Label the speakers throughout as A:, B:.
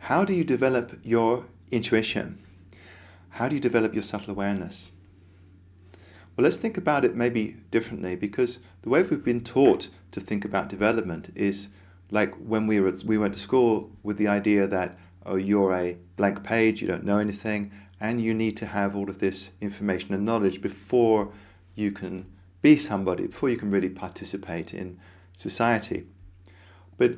A: How do you develop your intuition? How do you develop your subtle awareness? Well, let's think about it maybe differently, because the way we've been taught to think about development is like when we went to school with the idea that, oh, you're a blank page, you don't know anything, and you need to have all of this information and knowledge before you can be somebody, before you can really participate in society. But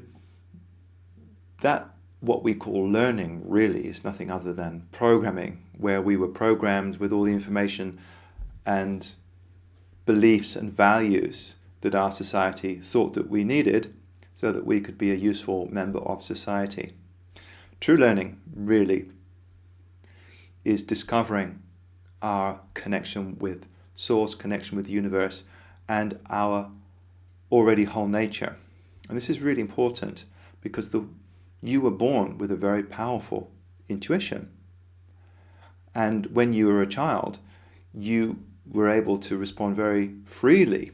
A: that, what we call learning, really is nothing other than programming, where we were programmed with all the information and beliefs and values that our society thought that we needed so that we could be a useful member of society. True learning really is discovering our connection with Source, connection with the universe, and our already whole nature. And this is really important because you were born with a very powerful intuition. And when you were a child, you were able to respond very freely.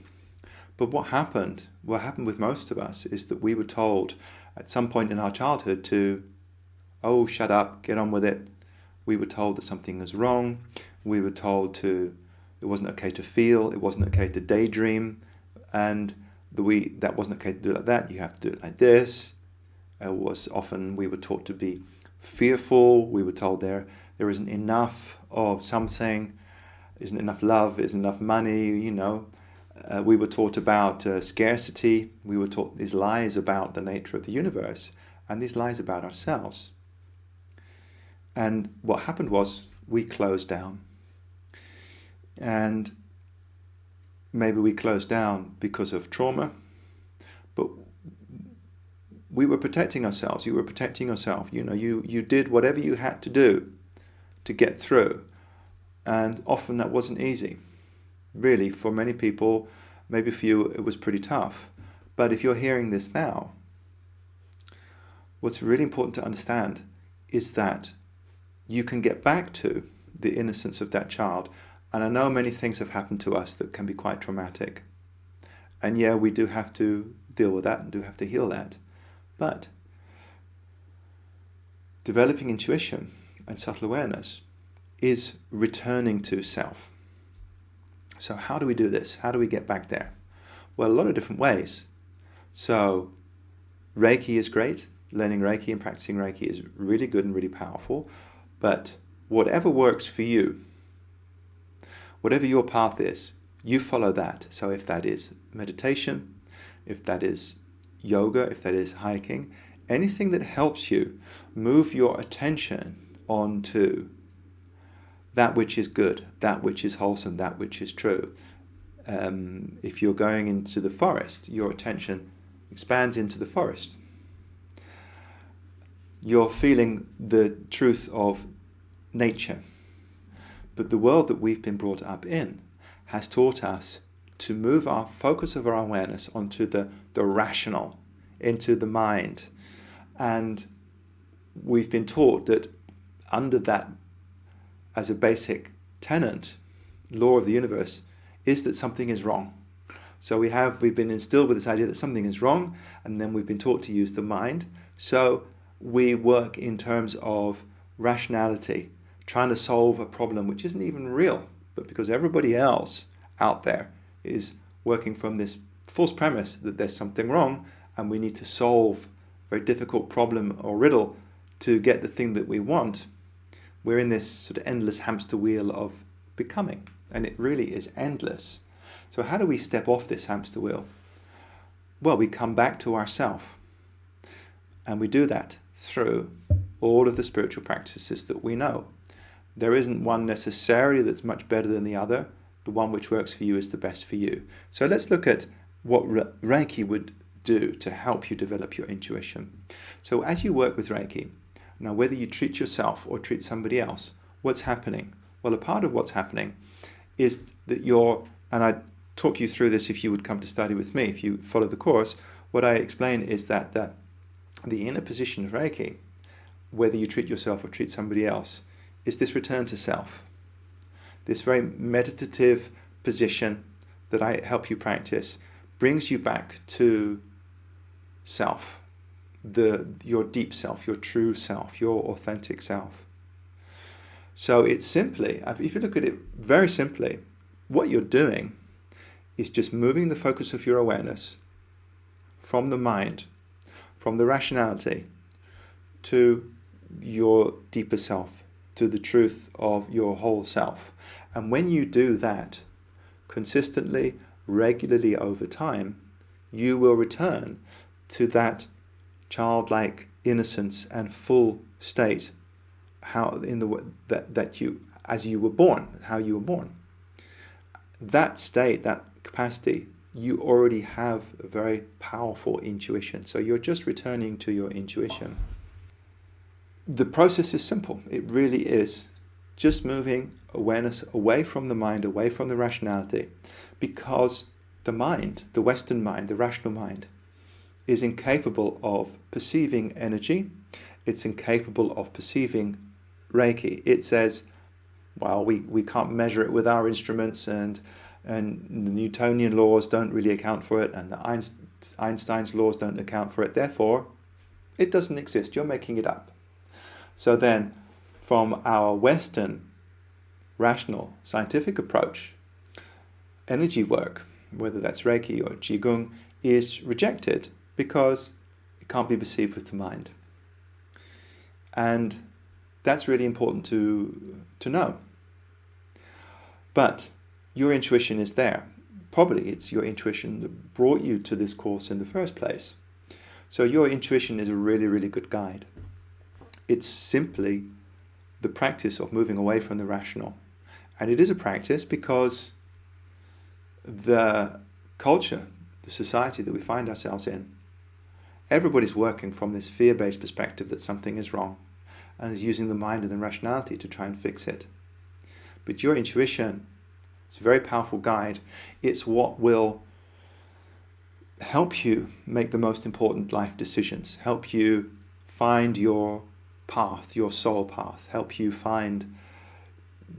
A: But what happened with most of us, is that we were told at some point in our childhood to, oh, shut up, get on with it. We were told that something was wrong. We were told it wasn't okay to feel, it wasn't okay to daydream, and that wasn't okay to do it like that, you have to do it like this. We were taught to be fearful. We were told there isn't enough of something, isn't enough love, isn't enough money, we were taught about scarcity. We were taught these lies about the nature of the universe and these lies about ourselves. And what happened was we closed down. And maybe we closed down because of trauma, but we were protecting ourselves. You were protecting yourself. You did whatever you had to do to get through. And often that wasn't easy. Really, for many people, maybe for you, it was pretty tough. But if you're hearing this now, what's really important to understand is that you can get back to the innocence of that child. And I know many things have happened to us that can be quite traumatic. And yeah, we do have to deal with that and do have to heal that. But developing intuition and subtle awareness is returning to self. So how do we do this? How do we get back there? Well, a lot of different ways. So Reiki is great. Learning Reiki and practicing Reiki is really good and really powerful. But whatever works for you, whatever your path is, you follow that. So if that is meditation, if that is yoga, if that is hiking, anything that helps you move your attention onto that which is good, that which is wholesome, that which is true. If you're going into the forest, your attention expands into the forest. You're feeling the truth of nature. But the world that we've been brought up in has taught us to move our focus of our awareness onto the rational, into the mind. And we've been taught that under that, as a basic tenet, law of the universe, is that something is wrong. So we've been instilled with this idea that something is wrong, and then we've been taught to use the mind. So we work in terms of rationality, trying to solve a problem which isn't even real, but because everybody else out there is working from this false premise that there's something wrong and we need to solve a very difficult problem or riddle to get the thing that we want, we're in this sort of endless hamster wheel of becoming, and it really is endless. So how do we step off this hamster wheel? Well, we come back to ourself, and we do that through all of the spiritual practices that we know. There isn't one necessarily that's much better than the other. The one which works for you is the best for you. So let's look at what Reiki would do to help you develop your intuition. So as you work with Reiki, now whether you treat yourself or treat somebody else, what's happening? Well, a part of what's happening is that and I talk you through this if you would come to study with me, if you follow the course, what I explain is that the inner position of Reiki, whether you treat yourself or treat somebody else, is this return to self. This very meditative position that I help you practice brings you back to self. your deep self, your true self, your authentic self. So it's simply, if you look at it very simply, what you're doing is just moving the focus of your awareness from the mind, from the rationality, to your deeper self, to the truth of your whole self. And when you do that consistently, regularly over time, you will return to that childlike innocence and full state, as you were born, how you were born. That state, that capacity, you already have a very powerful intuition. So you're just returning to your intuition. The process is simple. It really is. Just moving awareness away from the mind, away from the rationality, because the mind, the Western mind, the rational mind, is incapable of perceiving energy. It's incapable of perceiving Reiki. It says, well, we can't measure it with our instruments, and the Newtonian laws don't really account for it, and the Einstein's laws don't account for it. Therefore, it doesn't exist. You're making it up. So then, from our Western rational scientific approach, energy work, whether that's Reiki or Qigong, is rejected because it can't be perceived with the mind. And that's really important to know. But your intuition is there. Probably it's your intuition that brought you to this course in the first place. So your intuition is a really, really good guide. It's simply the practice of moving away from the rational. And it is a practice because the culture, the society that we find ourselves in, everybody's working from this fear-based perspective that something is wrong and is using the mind and the rationality to try and fix it. But your intuition, it's a very powerful guide. It's what will help you make the most important life decisions, help you find your path, your soul path, help you find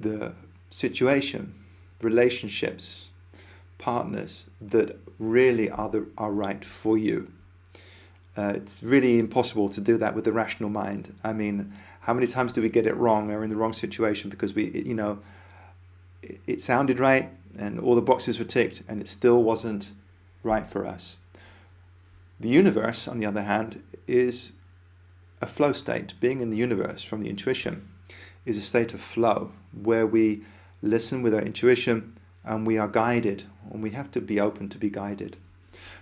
A: the situation, relationships, partners that really are right for you. It's really impossible to do that with the rational mind. I mean, how many times do we get it wrong or in the wrong situation because it sounded right and all the boxes were ticked and it still wasn't right for us. The universe, on the other hand, is a flow state. Being in the universe from the intuition is a state of flow where we listen with our intuition and we are guided, and we have to be open to be guided.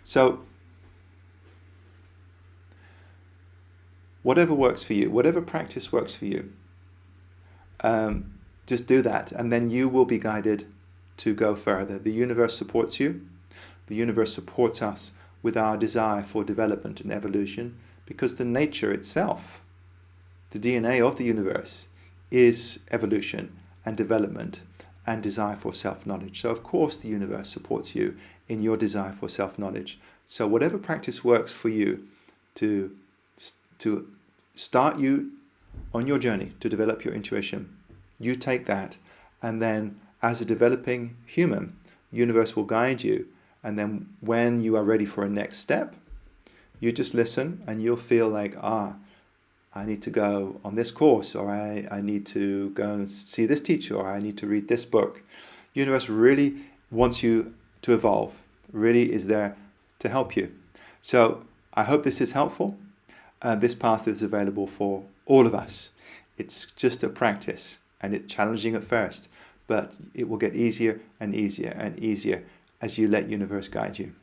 A: So whatever works for you, whatever practice works for you, just do that, and then you will be guided to go further. The universe supports you. The universe supports us with our desire for development and evolution, because the nature itself, the DNA of the universe, is evolution and development and desire for self-knowledge. So of course the universe supports you in your desire for self-knowledge. So whatever practice works for you to start you on your journey to develop your intuition, you take that, and then as a developing human, the universe will guide you, and then when you are ready for a next step, you just listen and you'll feel like, I need to go on this course, or I need to go and see this teacher, or I need to read this book. The universe really wants you to evolve, really is there to help you. So I hope this is helpful. This path is available for all of us. It's just a practice, and it's challenging at first, but it will get easier and easier and easier as you let universe guide you.